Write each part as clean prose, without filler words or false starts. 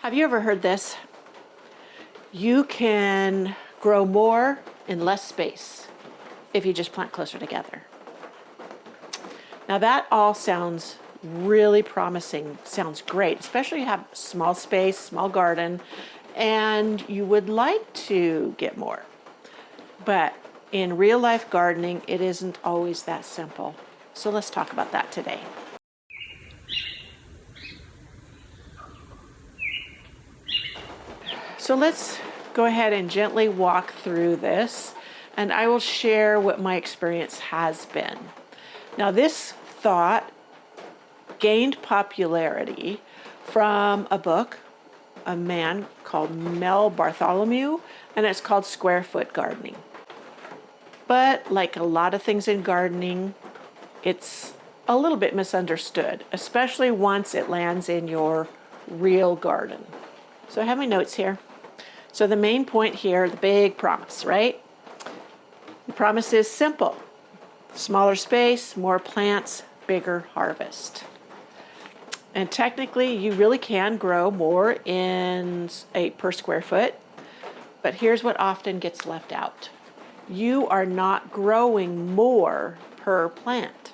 Have you ever heard this? You can grow more in less space if you just plant closer together. Now that all sounds really promising, sounds great, especially if you have small space, small garden, and you would like to get more. But in real life gardening, it isn't always that simple. So let's talk about that today. So let's go ahead and gently walk through this, and I will share what my experience has been. Now, this thought gained popularity from a book, a man called Mel Bartholomew, and it's called Square Foot Gardening. But like a lot of things in gardening, it's a little bit misunderstood, especially once it lands in your real garden. So I have my notes here. So the main point here, the big promise, right? The promise is simple. Smaller space, more plants, bigger harvest. And technically, you really can grow more in per square foot, but here's what often gets left out. You are not growing more per plant.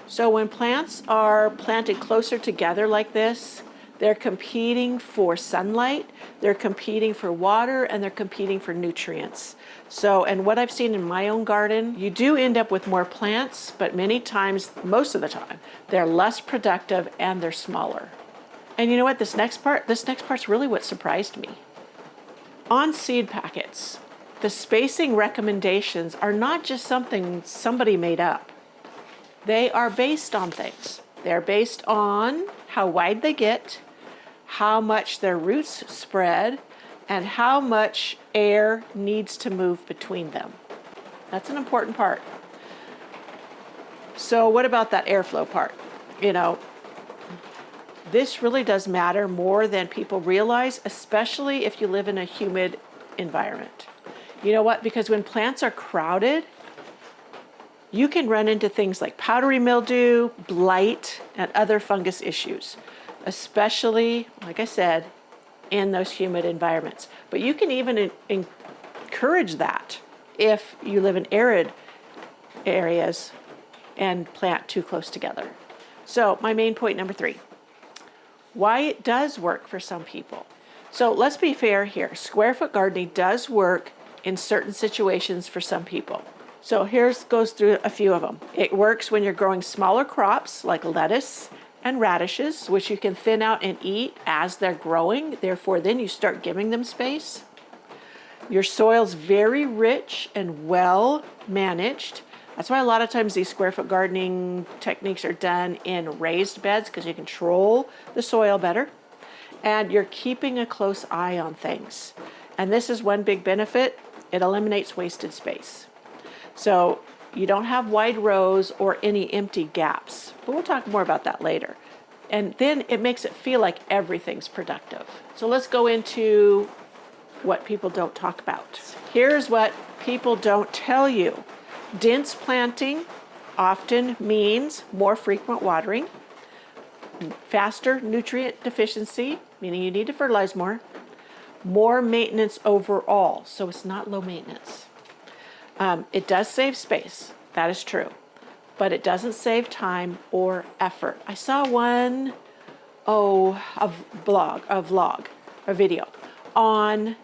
So when plants are planted closer together like this, they're competing for sunlight, they're competing for water, and they're competing for nutrients. So, and what I've seen in my own garden, you do end up with more plants, but many times, most of the time, they're less productive and they're smaller. And you know what, this next part's really what surprised me. On seed packets, the spacing recommendations are not just something somebody made up. They are based on things. They're based on how wide they get, how much their roots spread, and how much air needs to move between them. That's an important part. So what about that airflow part? You know, this really does matter more than people realize, especially if you live in a humid environment. You know what? Because when plants are crowded, you can run into things like powdery mildew, blight, and other fungus issues, especially, like I said, in those humid environments. But you can even encourage that if you live in arid areas and plant too close together. So my main point number 3, why it does work for some people. So let's be fair here. Square foot gardening does work in certain situations for some people. So goes through a few of them. It works when you're growing smaller crops like lettuce and radishes, which you can thin out and eat as they're growing. Therefore, then you start giving them space. Your soil's very rich and well managed. That's why a lot of times these square foot gardening techniques are done in raised beds, because you control the soil better. And you're keeping a close eye on things. And this is one big benefit. It eliminates wasted space. So you don't have wide rows or any empty gaps, but we'll talk more about that later. And then it makes it feel like everything's productive. So let's go into what people don't talk about. Here's what people don't tell you. Dense planting often means more frequent watering, faster nutrient deficiency, meaning you need to fertilize more maintenance overall, so it's not low maintenance. It does save space, that is true, but it doesn't save time or effort. I saw a video on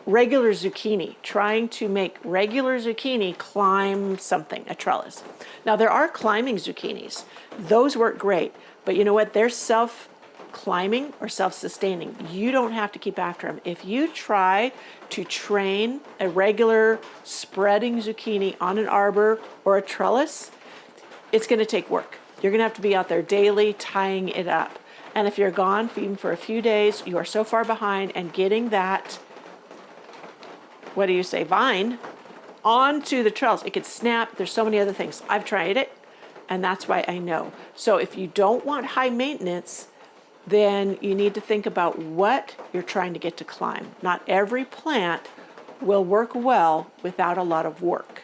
regular zucchini, trying to make regular zucchini climb something, a trellis. Now there are climbing zucchinis. Those work great, but you know what? They're self-climbing or self-sustaining. You don't have to keep after them. If you try to train a regular spreading zucchini on an arbor or a trellis, it's going to take work. You're going to have to be out there daily tying it up. And if you're gone even for a few days, you are so far behind, and getting that, vine onto the trellis, it could snap. There's so many other things. I've tried it, and that's why I know. So if you don't want high maintenance, then you need to think about what you're trying to get to climb. Not every plant will work well without a lot of work.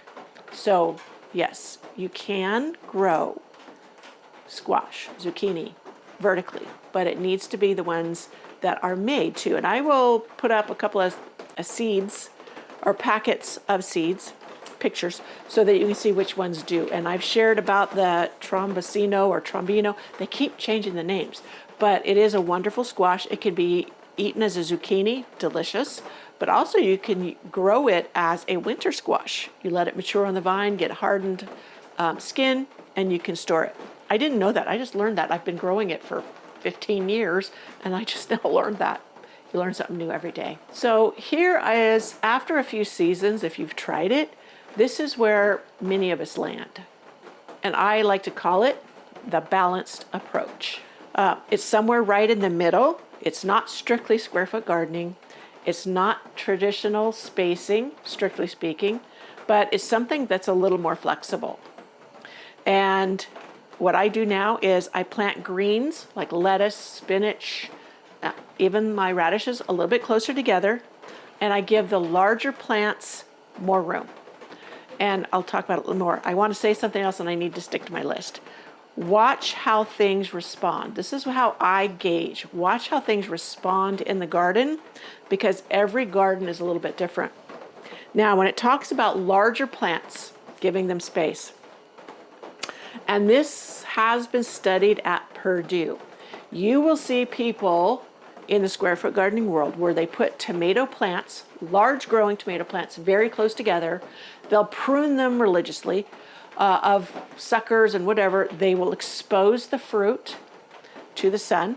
So yes, you can grow squash, zucchini vertically, but it needs to be the ones that are made too. And I will put up a couple of seeds or packets of seeds, pictures, so that you can see which ones do. And I've shared about the trombosino or trombino. They keep changing the names, but it is a wonderful squash. It can be eaten as a zucchini, delicious, but also you can grow it as a winter squash. You let it mature on the vine, get hardened skin, and you can store it. I didn't know that. I just learned that. I've been growing it for 15 years, and I just now learned that. You learn something new every day. So here is, after a few seasons, if you've tried it, this is where many of us land. And I like to call it the balanced approach. It's somewhere right in the middle. It's not strictly square foot gardening. It's not traditional spacing, strictly speaking, but it's something that's a little more flexible. And what I do now is I plant greens like lettuce, spinach, even my radishes a little bit closer together, and I give the larger plants more room. And I'll talk about it a little more. I want to say something else and I need to stick to my list. Watch how things respond. This is how I gauge. Watch how things respond in the garden, because every garden is a little bit different. Now, when it talks about larger plants, giving them space, and this has been studied at Purdue, you will see people in the square foot gardening world where they put tomato plants, large growing tomato plants, very close together. They'll prune them religiously of suckers and whatever. They will expose the fruit to the sun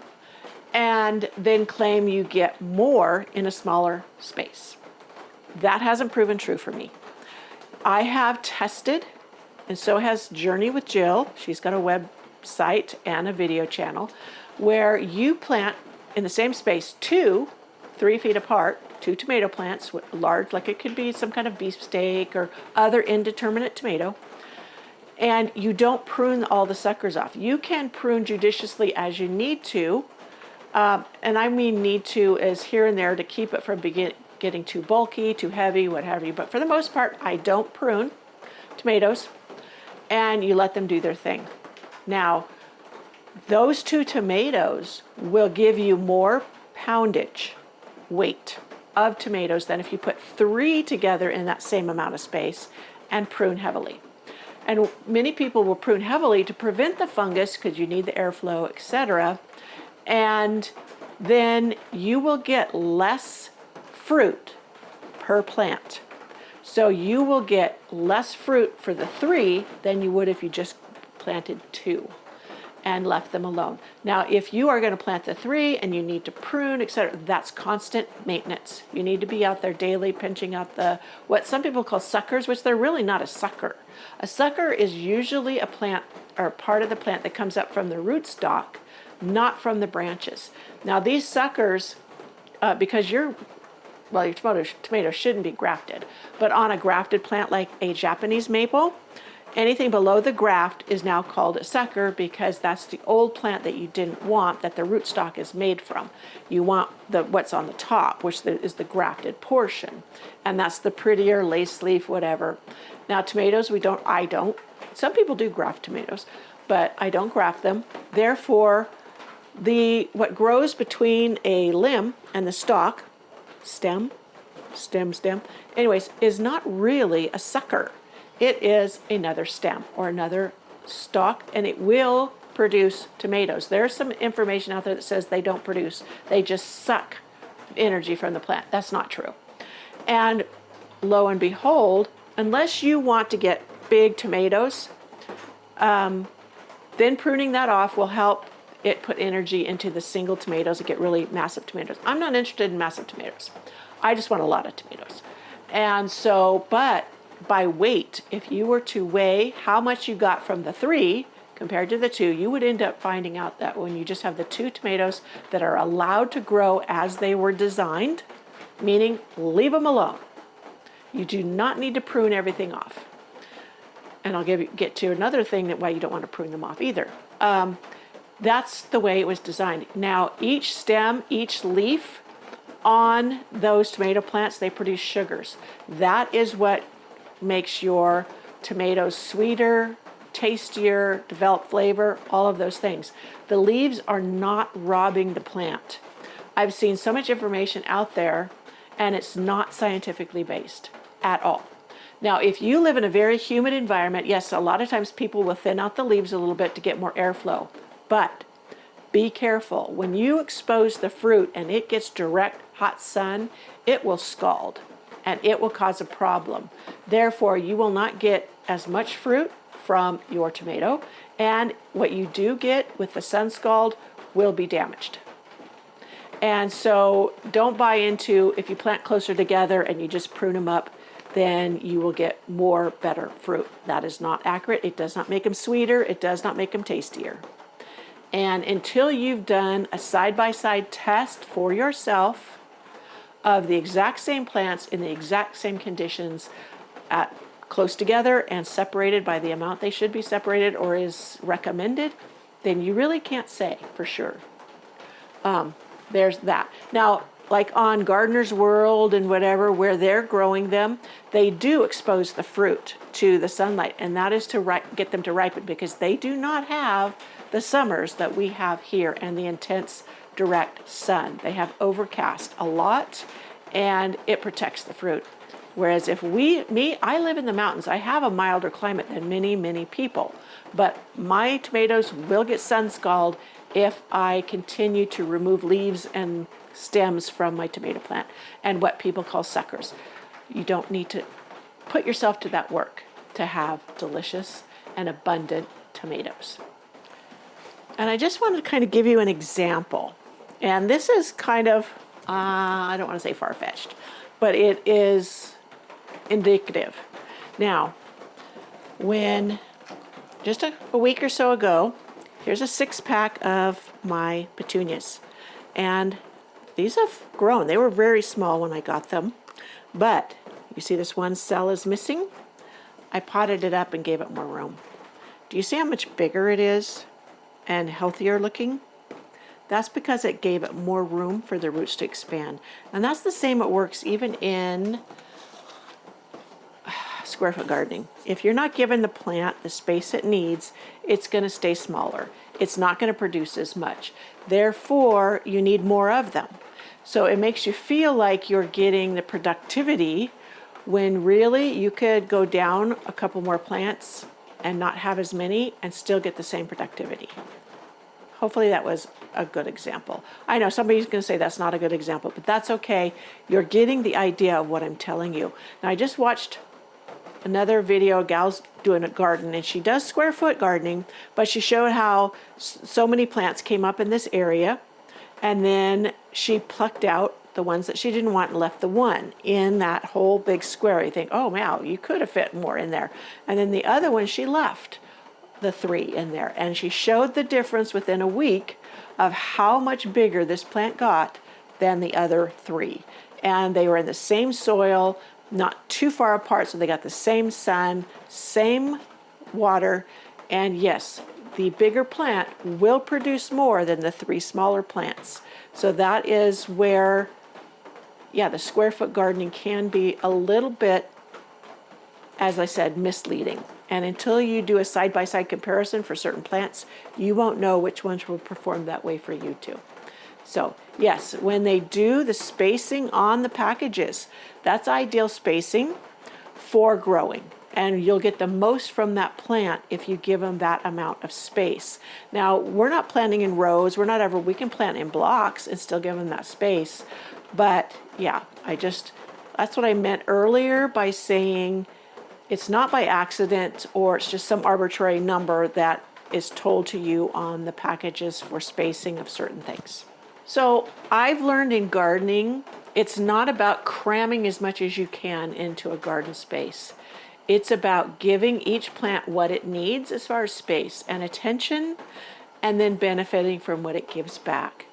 and then claim you get more in a smaller space. That hasn't proven true for me. I have tested, and so has Journey with Jill. She's got a website and a video channel where you plant in the same space 2, 3 feet apart, 2 tomato plants, large, like it could be some kind of beefsteak or other indeterminate tomato, and you don't prune all the suckers off. You can prune judiciously as you need to, and I mean need to is here and there to keep it from getting too bulky, too heavy, what have you. But for the most part, I don't prune tomatoes, and you let them do their thing. Now, those 2 tomatoes will give you more poundage, weight of tomatoes than if you put 3 together in that same amount of space and prune heavily. And many people will prune heavily to prevent the fungus because you need the airflow, etc. And then you will get less fruit per plant. So you will get less fruit for the 3 than you would if you just planted 2 and left them alone. Now, if you are going to plant the 3 and you need to prune, etc., that's constant maintenance. You need to be out there daily pinching out the, what some people call suckers, which they're really not a sucker. A sucker is usually a plant or part of the plant that comes up from the rootstock, not from the branches. Now, these suckers, because your tomato shouldn't be grafted, but on a grafted plant like a Japanese maple, anything below the graft is now called a sucker because that's the old plant that you didn't want, that the rootstock is made from. You want what's on the top, which is the grafted portion, and that's the prettier lace leaf, whatever. Now, tomatoes, I don't. Some people do graft tomatoes, but I don't graft them. Therefore, what grows between a limb and the stalk, stem, anyways, is not really a sucker. It is another stem or another stalk, and it will produce tomatoes. There's some information out there that says they don't produce. They just suck energy from the plant. That's not true. And lo and behold, unless you want to get big tomatoes, then pruning that off will help it put energy into the single tomatoes and get really massive tomatoes. I'm not interested in massive tomatoes. I just want a lot of tomatoes. And so, but by weight, if you were to weigh how much you got from the 3 compared to the 2, you would end up finding out that when you just have the 2 tomatoes that are allowed to grow as they were designed, meaning leave them alone. You do not need to prune everything off. And I'll get to another thing that why you don't want to prune them off either. That's the way it was designed. Now, each stem, each leaf on those tomato plants, they produce sugars. That is what makes your tomatoes sweeter, tastier, develop flavor, all of those things. The leaves are not robbing the plant. I've seen so much information out there, and it's not scientifically based at all. Now, if you live in a very humid environment, yes, a lot of times people will thin out the leaves a little bit to get more airflow, but be careful. When you expose the fruit and it gets direct hot sun, it will scald and it will cause a problem. Therefore, you will not get as much fruit from your tomato, and what you do get with the sun scald will be damaged. And so don't buy into, if you plant closer together and you just prune them up, then you will get more better fruit. That is not accurate. It does not make them sweeter. It does not make them tastier. And until you've done a side-by-side test for yourself of the exact same plants in the exact same conditions at close together and separated by the amount they should be separated or is recommended, then you really can't say for sure. There's that. Now, like on Gardener's World and whatever, where they're growing them, they do expose the fruit to the sunlight, and that is to get them to ripen, because they do not have the summers that we have here and the intense direct sun. They have overcast a lot, and it protects the fruit. Whereas if I live in the mountains, I have a milder climate than many people, but my tomatoes will get sun scald if I continue to remove leaves and stems from my tomato plant and what people call suckers. You don't need to put yourself to that work to have delicious and abundant tomatoes. And I just want to kind of give you an example. And this is kind of, I don't want to say far-fetched, but it is indicative. Now, when just a week or so ago, here's a 6-pack of my petunias. And these have grown. They were very small when I got them. But you see this one cell is missing? I potted it up and gave it more room. Do you see how much bigger it is and healthier looking? That's because it gave it more room for the roots to expand. And that's the same it works even in square foot gardening. If you're not giving the plant the space it needs, it's going to stay smaller. It's not going to produce as much. Therefore, you need more of them. So it makes you feel like you're getting the productivity when really you could go down a couple more plants and not have as many and still get the same productivity. Hopefully that was a good example. I know somebody's going to say that's not a good example, but that's okay. You're getting the idea of what I'm telling you. Now, I just watched another video, a gal's doing a garden, and she does square foot gardening, but she showed how so many plants came up in this area, and then she plucked out the ones that she didn't want and left the one in that whole big square. You think, oh wow, you could have fit more in there. And then the other one, she left the 3 in there, and she showed the difference within a week of how much bigger this plant got than the other 3. And they were in the same soil, not too far apart, so they got the same sun, same water, and yes, the bigger plant will produce more than the 3 smaller plants. So that is where, yeah, the square foot gardening can be a little bit, as I said, misleading. And until you do a side-by-side comparison for certain plants, you won't know which ones will perform that way for you too. So yes, when they do the spacing on the packages, that's ideal spacing for growing. And you'll get the most from that plant if you give them that amount of space. Now, we're not planting in rows. We can plant in blocks and still give them that space. But yeah, that's what I meant earlier by saying it's not by accident or it's just some arbitrary number that is told to you on the packages for spacing of certain things. So I've learned in gardening, it's not about cramming as much as you can into a garden space. It's about giving each plant what it needs as far as space and attention, and then benefiting from what it gives back.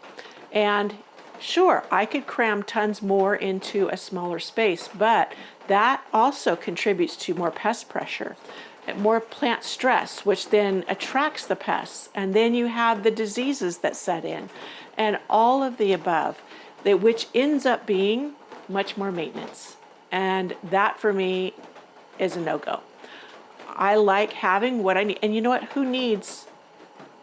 And sure, I could cram tons more into a smaller space, but that also contributes to more pest pressure, more plant stress, which then attracts the pests. And then you have the diseases that set in and all of the above, which ends up being much more maintenance. And that for me is a no-go. I like having what I need. And you know what? Who needs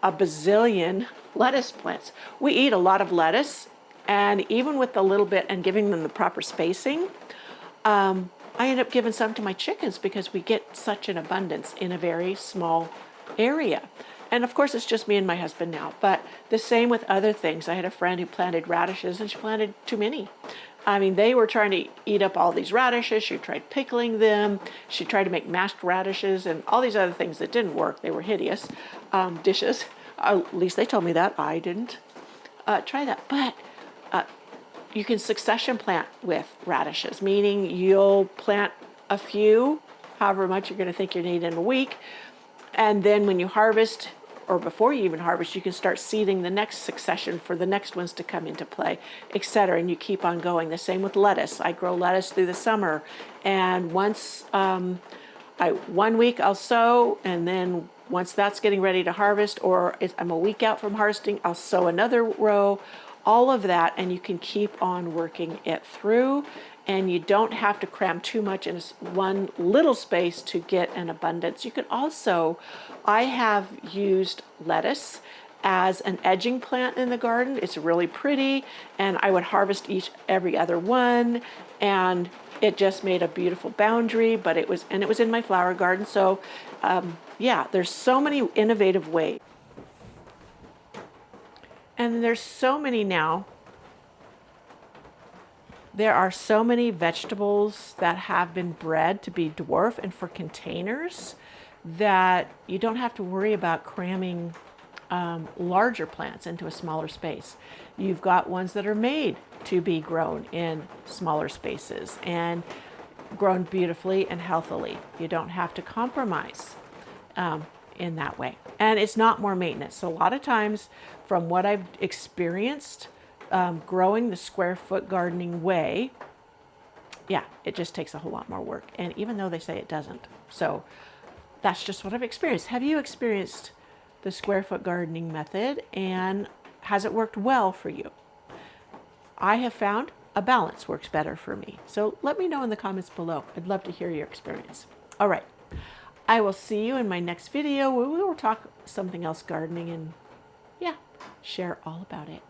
a bazillion lettuce plants? We eat a lot of lettuce And even with the little bit and giving them the proper spacing, I end up giving some to my chickens because we get such an abundance in a very small area. And of course, it's just me and my husband now, but the same with other things. I had a friend who planted radishes and she planted too many. I mean, they were trying to eat up all these radishes. She tried pickling them. She tried to make mashed radishes and all these other things that didn't work. They were hideous dishes. At least they told me that. I didn't try that. But you can succession plant with radishes, meaning you'll plant a few, however much you're going to think you need in a week. And then when you harvest, or before you even harvest, you can start seeding the next succession for the next ones to come into play, etc. And you keep on going. The same with lettuce. I grow lettuce through the summer. And once, 1 week I'll sow, and then once that's getting ready to harvest, or if I'm a week out from harvesting, I'll sow another row. All of that, and you can keep on working it through, and you don't have to cram too much in one little space to get an abundance. You can also, I have used lettuce as an edging plant in the garden. It's really pretty, and I would harvest every other one, and it just made a beautiful boundary, but it was in my flower garden. So yeah, there's so many innovative ways. And there's so many now. There are so many vegetables that have been bred to be dwarf and for containers that you don't have to worry about cramming larger plants into a smaller space. You've got ones that are made to be grown in smaller spaces and grown beautifully and healthily. You don't have to compromise in that way. And it's not more maintenance. So a lot of times, from what I've experienced, growing the square foot gardening way, yeah, it just takes a whole lot more work. And even though they say it doesn't. So that's just what I've experienced. Have you experienced the square foot gardening method, and has it worked well for you? I have found a balance works better for me. So let me know in the comments below. I'd love to hear your experience. All right. I will see you in my next video where we will talk something else gardening and, yeah, share all about it.